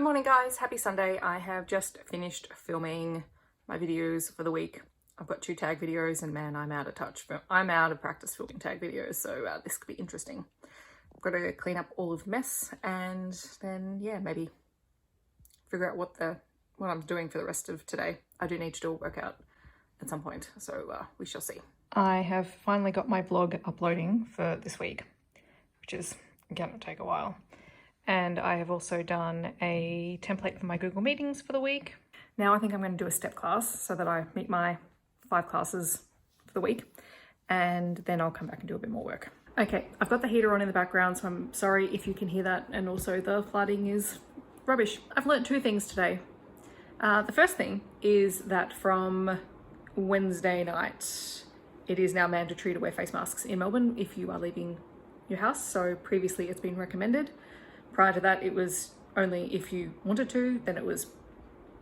Good morning guys, happy Sunday. I have just finished filming my videos for the week. I've got 2 tag videos and man, I'm out of touch. I'm out of practice filming tag videos, so this could be interesting. I've got to clean up all of the mess and then yeah, maybe figure out what I'm doing for the rest of today. I do need to do a workout at some point, so we shall see. I have finally got my vlog uploading for this week, which is going to take a while. And I have also done a template for my Google Meetings for the week. Now I think I'm going to do a step class so that I meet my 5 classes for the week, and then I'll come back and do a bit more work. Okay, I've got the heater on in the background, so I'm sorry if you can hear that, and also the flooding is rubbish. I've learnt 2 things today. The first thing is that from Wednesday night, it is now mandatory to wear face masks in Melbourne if you are leaving your house. So previously it's been recommended. Prior to that, it was only if you wanted to, then it was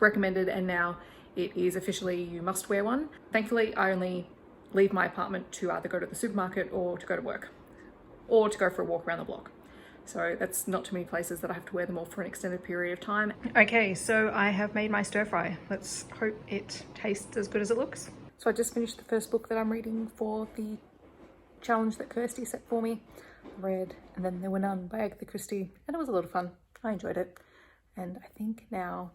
recommended, and now it is officially you must wear one. Thankfully, I only leave my apartment to either go to the supermarket or to go to work or to go for a walk around the block. So that's not too many places that I have to wear them all for an extended period of time. Okay, so I have made my stir fry. Let's hope it tastes as good as it looks. So I just finished the first book that I'm reading for the challenge that Kirsty set for me. Read And Then There Were None by Agatha Christie, and it was a lot of fun. I enjoyed it, and I think now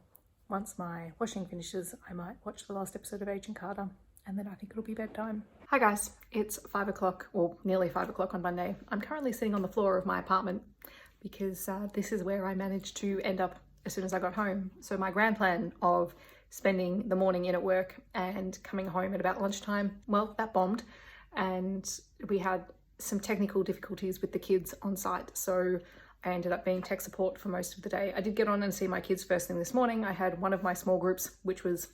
once my washing finishes I might watch the last episode of Agent Carter, and then I think it'll be bedtime. Hi guys, it's 5 o'clock, or nearly 5 o'clock on Monday. I'm currently sitting on the floor of my apartment because this is where I managed to end up as soon as I got home. So my grand plan of spending the morning in at work and coming home at about lunchtime, well, that bombed, and we had some technical difficulties with the kids on site, so I ended up being tech support for most of the day. I did get on and see my kids first thing this morning. I had one of my small groups, which was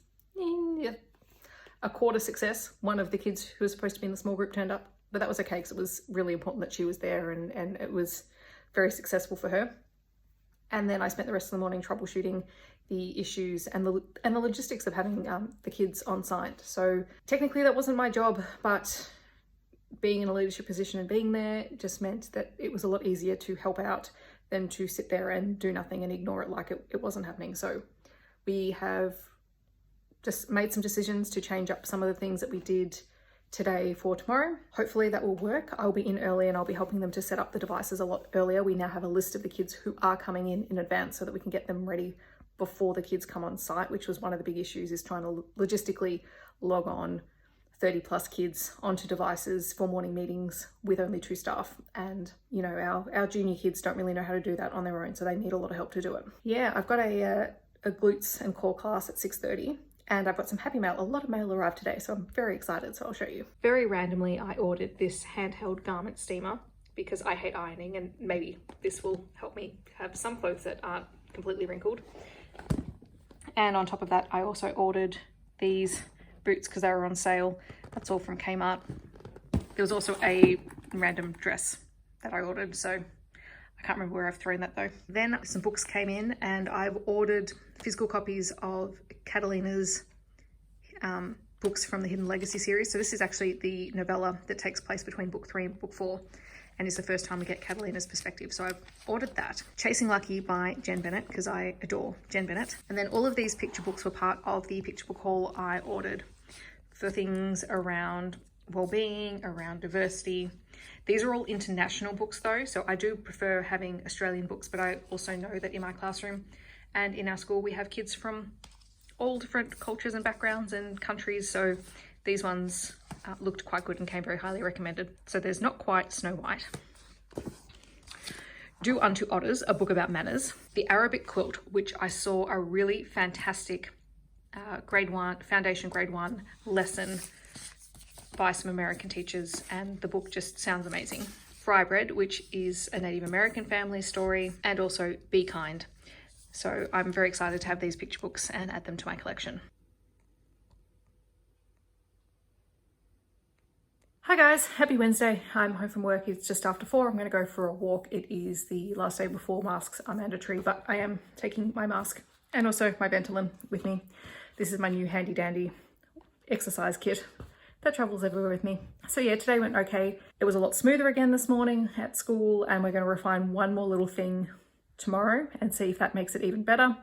a quarter success. One of the kids who was supposed to be in the small group turned up, but that was okay because it was really important that she was there, and it was very successful for her. And then I spent the rest of the morning troubleshooting the issues and the logistics of having the kids on site. So technically that wasn't my job, but being in a leadership position and being there just meant that it was a lot easier to help out than to sit there and do nothing and ignore it like it wasn't happening. So we have just made some decisions to change up some of the things that we did today for tomorrow. Hopefully that will work. I'll be in early and I'll be helping them to set up the devices a lot earlier. We now have a list of the kids who are coming in advance so that we can get them ready before the kids come on site, which was one of the big issues, is trying to logistically log on 30 plus kids onto devices for morning meetings with only 2 staff. And you know, our junior kids don't really know how to do that on their own, so they need a lot of help to do it. Yeah, I've got a glutes and core class at 6:30, and I've got some happy mail. A lot of mail arrived today, so I'm very excited, so I'll show you. Very randomly, I ordered this handheld garment steamer because I hate ironing, and maybe this will help me have some clothes that aren't completely wrinkled. And on top of that, I also ordered these boots because they were on sale. That's all from Kmart. There was also a random dress that I ordered, so I can't remember where I've thrown that though. Then some books came in, and I've ordered physical copies of Catalina's books from the Hidden Legacy series. So this is actually the novella that takes place between book 3 and book 4, and it's the first time we get Catalina's perspective. So I've ordered that. Chasing Lucky by Jen Bennett, because I adore Jen Bennett. And then all of these picture books were part of the picture book haul I ordered for things around well-being, around diversity. These are all international books though, so I do prefer having Australian books, but I also know that in my classroom and in our school we have kids from all different cultures and backgrounds and countries, so these ones looked quite good and came very highly recommended. So there's Not Quite Snow White, Do Unto Otters, a book about manners, The Arabic Quilt, which I saw a really fantastic grade 1 foundation grade 1 lesson by some American teachers, and the book just sounds amazing. Fry Bread, which is a Native American family story, and also Be Kind. So I'm very excited to have these picture books and add them to my collection. Hi guys, happy Wednesday. I'm home from work. It's just after 4. I'm going to go for a walk. It is the last day before masks are mandatory, but I am taking my mask and also my Ventolin with me. This is my new handy dandy exercise kit that travels everywhere with me. So yeah, today went okay. It was a lot smoother again this morning at school, and we're going to refine one more little thing tomorrow and see if that makes it even better.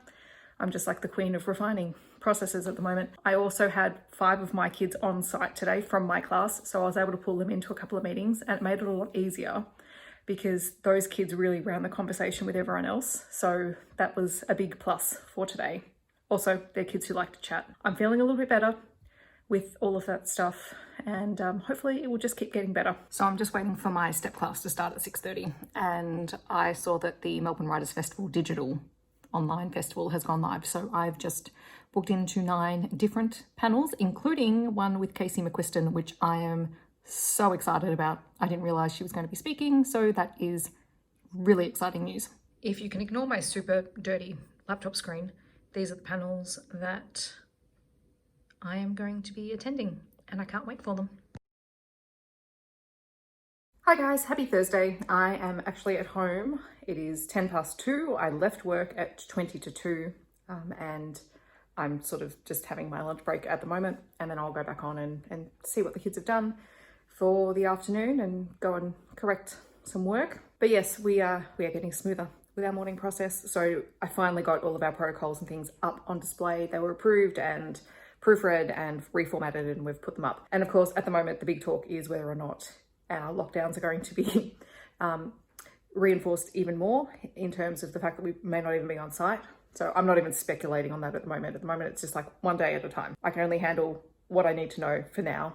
I'm just like the queen of refining processes at the moment. I also had 5 of my kids on site today from my class, so I was able to pull them into a couple of meetings, and it made it a lot easier because those kids really ran the conversation with everyone else. So that was a big plus for today. Also, they're kids who like to chat. I'm feeling a little bit better with all of that stuff, and hopefully it will just keep getting better. So I'm just waiting for my step class to start at 6:30, and I saw that the Melbourne Writers Festival digital online festival has gone live. So I've just booked into 9 different panels, including one with Casey McQuiston, which I am so excited about. I didn't realize she was going to be speaking, so that is really exciting news. If you can ignore my super dirty laptop screen, these are the panels that I am going to be attending, and I can't wait for them. Hi guys, happy Thursday. I am actually at home. It is 2:10. I left work at 20 to 2 and I'm sort of just having my lunch break at the moment, and then I'll go back on and see what the kids have done for the afternoon and go and correct some work. But yes, we are getting smoother with our morning process. So I finally got all of our protocols and things up on display. They were approved and proofread and reformatted, and we've put them up. And of course, at the moment, the big talk is whether or not our lockdowns are going to be reinforced even more in terms of the fact that we may not even be on site. So I'm not even speculating on that at the moment. At the moment, it's just like one day at a time. I can only handle what I need to know for now.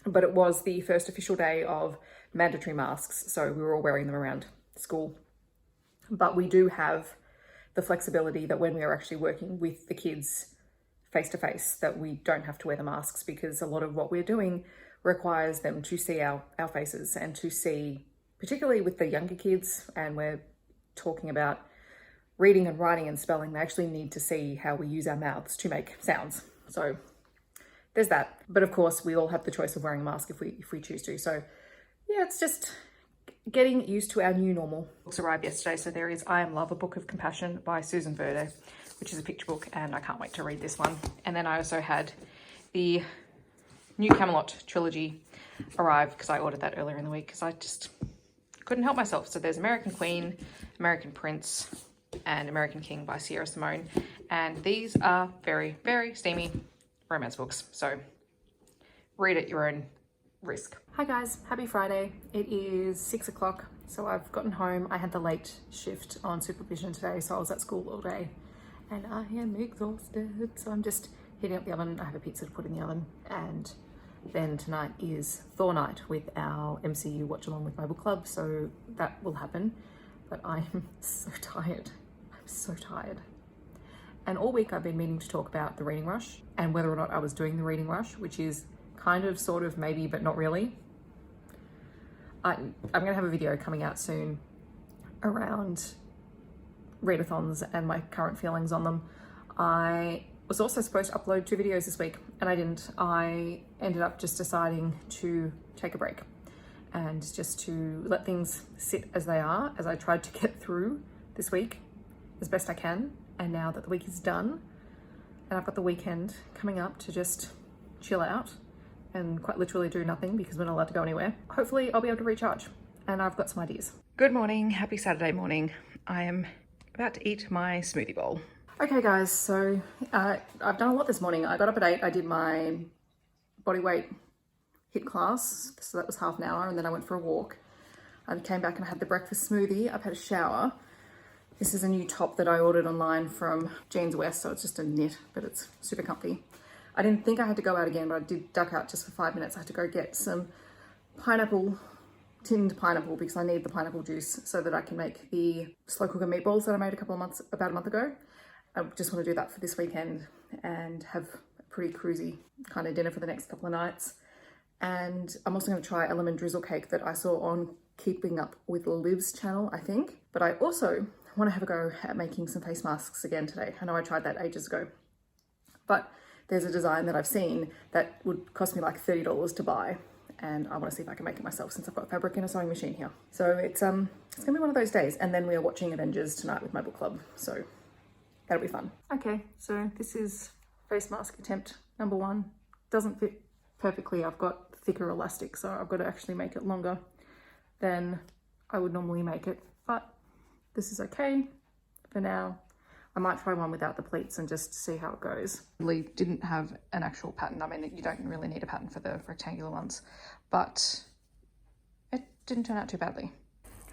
But it was the first official day of mandatory masks, so we were all wearing them around school. But we do have the flexibility that when we are actually working with the kids face to face, that we don't have to wear the masks, because a lot of what we're doing requires them to see our faces and to see, particularly with the younger kids, and we're talking about reading and writing and spelling, they actually need to see how we use our mouths to make sounds. So there's that. But of course, we all have the choice of wearing a mask if we choose to. So yeah, it's just getting used to our new normal. Books arrived yesterday. So there is I Am Love, A Book of Compassion by Susan Verde, which is a picture book, and I can't wait to read this one. And then I also had the New Camelot trilogy arrive because I ordered that earlier in the week because I just couldn't help myself. So there's American Queen, American Prince, and American King by Sierra Simone. And these are very, very steamy romance books. So read at your own risk. Hi guys, happy Friday. It is 6 o'clock. So I've gotten home. I had the late shift on supervision today, so I was at school all day and I am exhausted. So I'm just heating up the oven. I have a pizza to put in the oven, and then tonight is Thor night with our MCU watch along with my book club, so that will happen. But I'm so tired. I'm so tired. And all week I've been meaning to talk about the reading rush and whether or not I was doing the reading rush, which is kind of, sort of, maybe, but not really. I'm gonna have a video coming out soon around readathons and my current feelings on them. I was also supposed to upload 2 videos this week and I didn't. I ended up just deciding to take a break and just to let things sit as they are, as I tried to get through this week as best I can. And now that the week is done and I've got the weekend coming up to just chill out and quite literally do nothing because we're not allowed to go anywhere, hopefully I'll be able to recharge, and I've got some ideas. Good morning, happy Saturday morning. I am about to eat my smoothie bowl. Okay guys, so I've done a lot this morning. I got up at 8, I did my body weight HIIT class, so that was half an hour, and then I went for a walk. I came back and I had the breakfast smoothie. I've had a shower. This is a new top that I ordered online from Jeans West, so it's just a knit, but it's super comfy. I didn't think I had to go out again, but I did duck out just for 5 minutes. I had to go get some tinned pineapple, because I need the pineapple juice so that I can make the slow cooker meatballs that I made about a month ago. I just want to do that for this weekend and have a pretty cruisy kind of dinner for the next couple of nights. And I'm also going to try a lemon drizzle cake that I saw on Keeping Up with Liv's channel, I think. But I also want to have a go at making some face masks again today. I know I tried that ages ago, but there's a design that I've seen that would cost me like $30 to buy, and I want to see if I can make it myself since I've got fabric in a sewing machine here. So it's gonna be one of those days. And then we are watching Avengers tonight with my book club, so that'll be fun. Okay, so this is face mask attempt number 1. Doesn't fit perfectly. I've got thicker elastic, so I've got to actually make it longer than I would normally make it, but this is okay for now. I might try one without the pleats and just see how it goes. Really didn't have an actual pattern. I mean, you don't really need a pattern for the rectangular ones, but it didn't turn out too badly.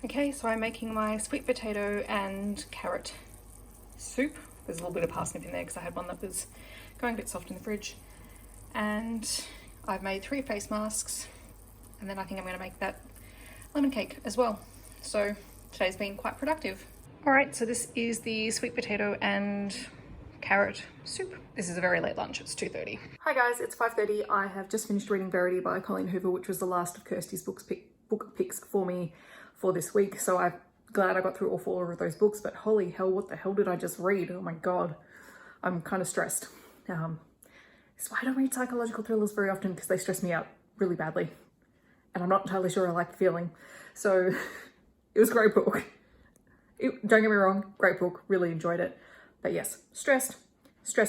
Okay, so I'm making my sweet potato and carrot soup. There's a little bit of parsnip in there because I had one that was going a bit soft in the fridge. And I've made 3 face masks, and then I think I'm going to make that lemon cake as well. So today's been quite productive. All right, so this is the sweet potato and carrot soup. This is a very late lunch, it's 2:30. Hi guys, it's 5:30. I have just finished reading Verity by Colleen Hoover, which was the last of Kirsty's book picks for me for this week. So I'm glad I got through all 4 of those books, but holy hell, what the hell did I just read? Oh my God, I'm kind of stressed. So I don't read psychological thrillers very often because they stress me out really badly. And I'm not entirely sure I like the feeling. So it was a great book. Don't get me wrong, great book, really enjoyed it. But yes, stressed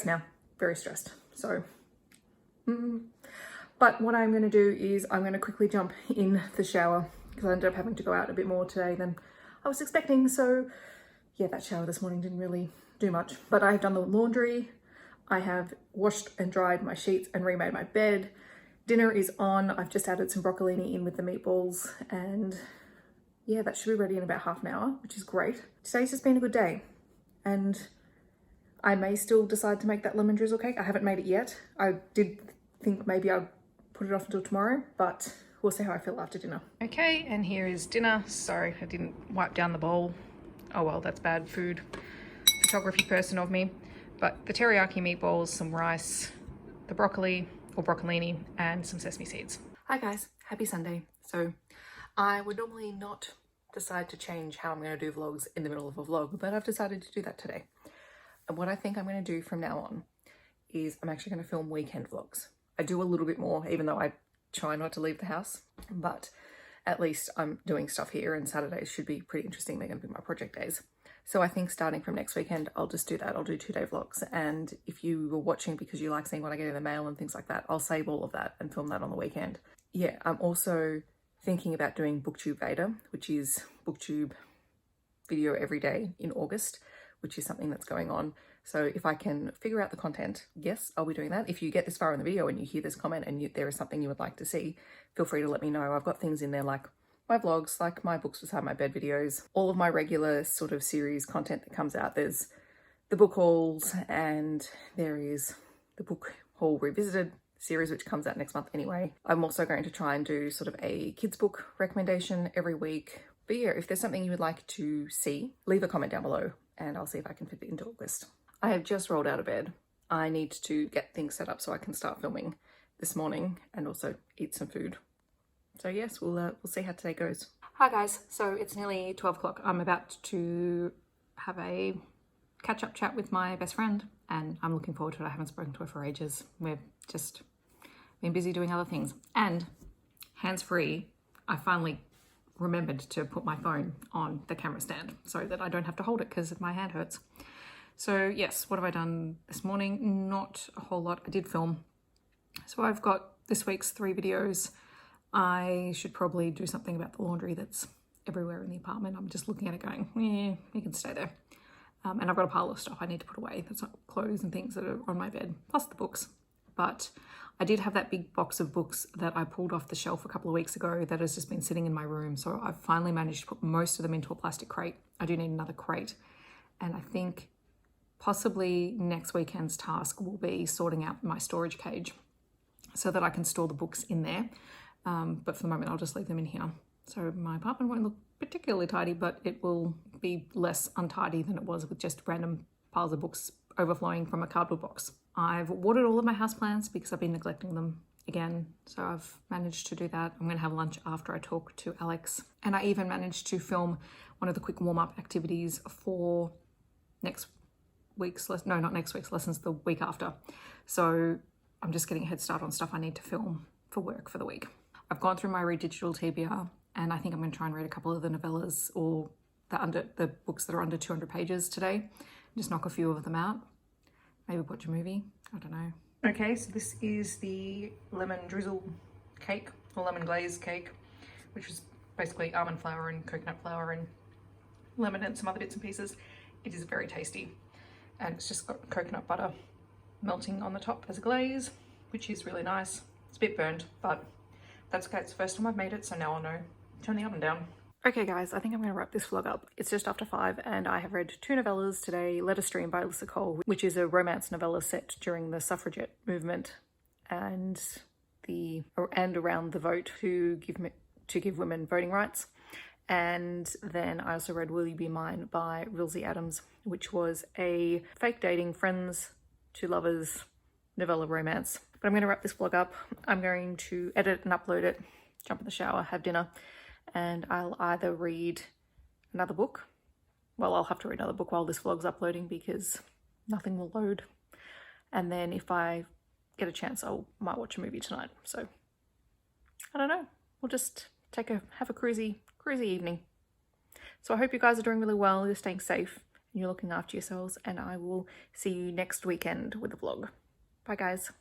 now, very stressed. So, but what I'm going to do is I'm going to quickly jump in the shower because I ended up having to go out a bit more today than I was expecting. So yeah, that shower this morning didn't really do much, but I've done the laundry. I have washed and dried my sheets and remade my bed. Dinner is on. I've just added some broccolini in with the meatballs, and yeah, that should be ready in about half an hour, which is great. Today's just been a good day, and I may still decide to make that lemon drizzle cake. I haven't made it yet. I did think maybe I'd put it off until tomorrow, but we'll see how I feel after dinner. Okay, and here is dinner. Sorry, I didn't wipe down the bowl. Oh well, that's bad food photography person of me. But the teriyaki meatballs, some rice, the broccoli or broccolini, and some sesame seeds. Hi guys, happy Sunday. So I would normally not decide to change how I'm going to do vlogs in the middle of a vlog, but I've decided to do that today. And what I think I'm going to do from now on is I'm actually going to film weekend vlogs. I do a little bit more, even though I try not to leave the house, but at least I'm doing stuff here, and Saturdays should be pretty interesting. They're going to be my project days. So I think starting from next weekend, I'll just do that. I'll do 2-day vlogs. And if you were watching because you like seeing what I get in the mail and things like that, I'll save all of that and film that on the weekend. Yeah, I'm also thinking about doing Booktube Vader, which is Booktube video every day in August, which is something that's going on. So if I can figure out the content, yes, I'll be doing that. If you get this far in the video and you hear this comment and there is something you would like to see, feel free to let me know. I've got things in there like my vlogs, like my books beside my bed videos, all of my regular sort of series content that comes out. There's the book hauls, and there is the book haul revisited series, which comes out next month anyway. I'm also going to try and do sort of a kids book recommendation every week. But yeah, if there's something you would like to see, leave a comment down below and I'll see if I can fit it into August. I have just rolled out of bed. I need to get things set up so I can start filming this morning and also eat some food. So yes, we'll see how today goes. Hi guys, so it's nearly 12 o'clock. I'm about to have a catch-up chat with my best friend and I'm looking forward to it. I haven't spoken to her for ages. We've just been busy doing other things. And hands-free, I finally remembered to put my phone on the camera stand so that I don't have to hold it because my hand hurts. So yes, what have I done this morning? Not a whole lot. I did film. So I've got this week's 3 videos. I should probably do something about the laundry that's everywhere in the apartment. I'm just looking at it going, yeah, you can stay there. And I've got a pile of stuff I need to put away. That's not clothes and things that are on my bed, plus the books. But I did have that big box of books that I pulled off the shelf a couple of weeks ago that has just been sitting in my room. So I've finally managed to put most of them into a plastic crate. I do need another crate. And I think possibly next weekend's task will be sorting out my storage cage so that I can store the books in there. But for the moment, I'll just leave them in here. So my apartment won't look particularly tidy, but it will be less untidy than it was with just random piles of books overflowing from a cardboard box. I've watered all of my houseplants because I've been neglecting them again. So I've managed to do that. I'm going to have lunch after I talk to Alex. And I even managed to film one of the quick warm-up activities for next week's, no, not next week's lessons, the week after. So I'm just getting a head start on stuff I need to film for work for the week. I've gone through my Read Digital TBR and I think I'm going to try and read a couple of the novellas or the books that are under 200 pages today. Just knock a few of them out. Maybe watch a movie. I don't know. Okay, so this is the lemon drizzle cake or lemon glaze cake, which is basically almond flour and coconut flour and lemon and some other bits and pieces. It is very tasty, and it's just got coconut butter melting on the top as a glaze, which is really nice. It's a bit burnt, but that's okay. It's the first time I've made it, so now I'll know. Turn the oven down. Okay guys, I think I'm going to wrap this vlog up. It's just after 5 and I have read 2 novellas today. Let Us Dream by Alyssa Cole, which is a romance novella set during the suffragette movement and around the vote to give women voting rights. And then I also read Will You Be Mine by Rilsey Adams, which was a fake dating, friends to lovers novella romance. But I'm going to wrap this vlog up. I'm going to edit and upload it, jump in the shower, have dinner, and I'll either read another book. Well, I'll have to read another book while this vlog's uploading because nothing will load. And then if I get a chance, might watch a movie tonight. So I don't know. We'll just have a cruisy evening. So I hope you guys are doing really well. You're staying safe and you're looking after yourselves. And I will see you next weekend with a vlog. Bye guys.